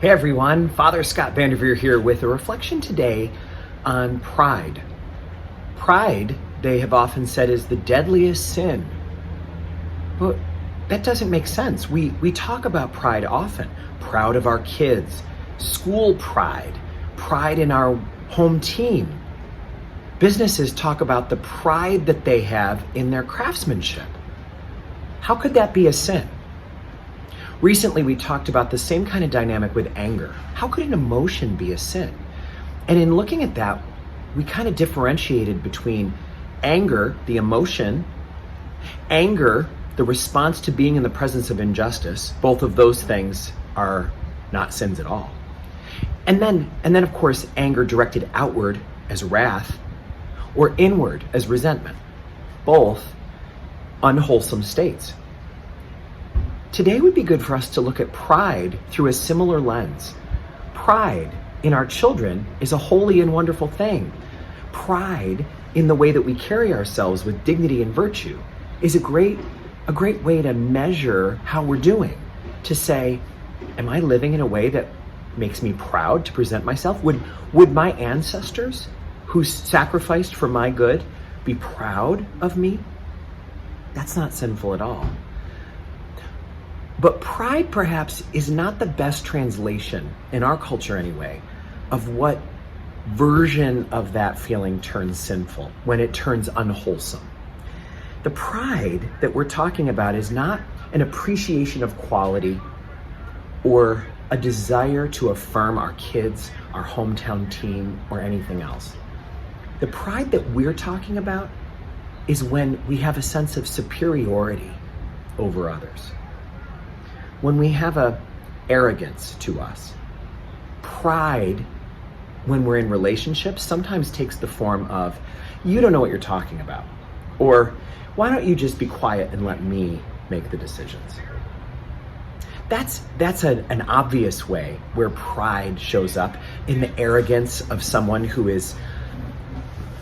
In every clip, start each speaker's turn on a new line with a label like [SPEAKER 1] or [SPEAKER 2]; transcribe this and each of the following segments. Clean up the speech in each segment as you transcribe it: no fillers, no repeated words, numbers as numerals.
[SPEAKER 1] Hey everyone, Father Scott Vanderveer here with a reflection today on pride. Pride, they have often said, is the deadliest sin. But that doesn't make sense. We talk about pride often. Proud of our kids, school pride, pride in our home team. Businesses talk about the pride that they have in their craftsmanship. How could that be a sin? Recently, we talked about the same kind of dynamic with anger. How could an emotion be a sin? And in looking at that, we kind of differentiated between anger, the emotion, anger, the response to being in the presence of injustice. Both of those things are not sins at all. And then of course, anger directed outward as wrath or inward as resentment. Both unwholesome states. Today would be good for us to look at pride through a similar lens. Pride in our children is a holy and wonderful thing. Pride in the way that we carry ourselves with dignity and virtue is a great way to measure how we're doing. To say, am I living in a way that makes me proud to present myself? Would my ancestors who sacrificed for my good be proud of me? That's not sinful at all. But pride perhaps is not the best translation, in our culture anyway, of what version of that feeling turns sinful, when it turns unwholesome. The pride that we're talking about is not an appreciation of quality or a desire to affirm our kids, our hometown team, or anything else. The pride that we're talking about is when we have a sense of superiority over others. When we have a arrogance to us. Pride, when we're in relationships, sometimes takes the form of, you don't know what you're talking about. Or, why don't you just be quiet and let me make the decisions? That's an obvious way where pride shows up, in the arrogance of someone who is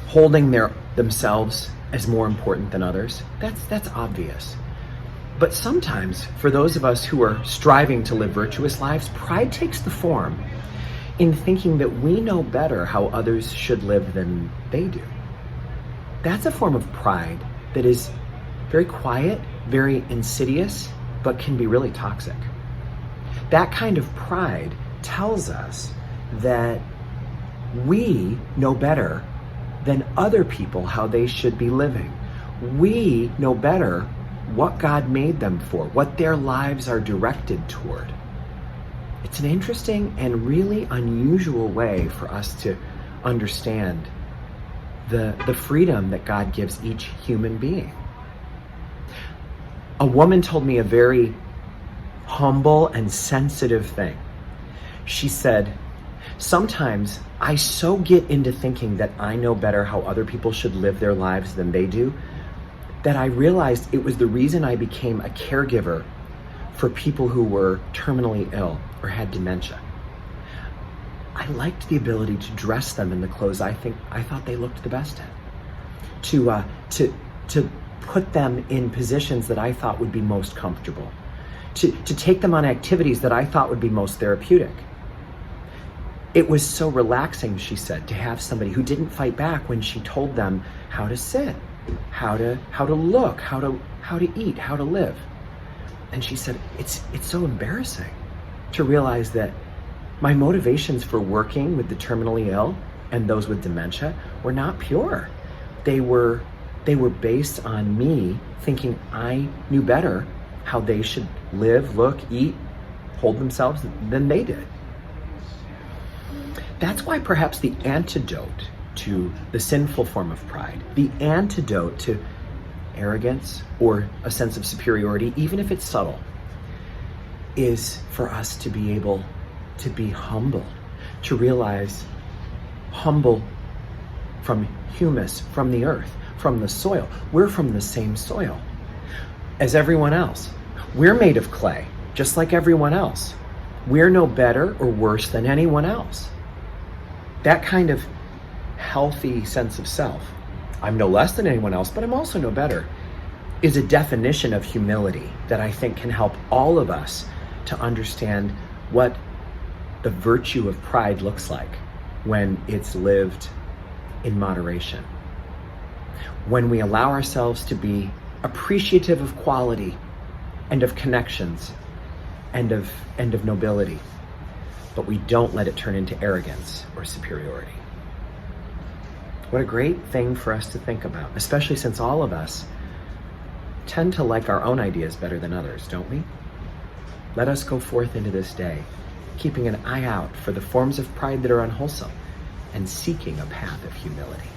[SPEAKER 1] holding themselves as more important than others. That's obvious. But sometimes, for those of us who are striving to live virtuous lives, pride takes the form in thinking that we know better how others should live than they do. That's a form of pride that is very quiet, very insidious, but can be really toxic. That kind of pride tells us that we know better than other people how they should be living. We know better what God made them for, what their lives are directed toward. It's an interesting and really unusual way for us to understand the freedom that God gives each human being. A woman told me a very humble and sensitive thing. She said, sometimes I so get into thinking that I know better how other people should live their lives than they do, that I realized it was the reason I became a caregiver for people who were terminally ill or had dementia. I liked the ability to dress them in the clothes I thought they looked the best in, to put them in positions that I thought would be most comfortable, to take them on activities that I thought would be most therapeutic. It was so relaxing, she said, to have somebody who didn't fight back when she told them how to sit, how to look, how to eat, how to live. And she said, it's so embarrassing to realize that my motivations for working with the terminally ill and those with dementia were not pure. They were based on me thinking I knew better how they should live, look, eat, hold themselves than they did. That's why perhaps the antidote to the sinful form of pride, the antidote to arrogance or a sense of superiority, even if it's subtle, is for us to be able to be humble, to realize humble from humus, from the earth, from the soil. We're from the same soil as everyone else. We're made of clay, just like everyone else. We're no better or worse than anyone else. That kind of healthy sense of self, I'm no less than anyone else, but I'm also no better, is a definition of humility that I think can help all of us to understand what the virtue of pride looks like when it's lived in moderation. When we allow ourselves to be appreciative of quality and of connections and of nobility, but we don't let it turn into arrogance or superiority. What a great thing for us to think about, especially since all of us tend to like our own ideas better than others, don't we? Let us go forth into this day, keeping an eye out for the forms of pride that are unwholesome and seeking a path of humility.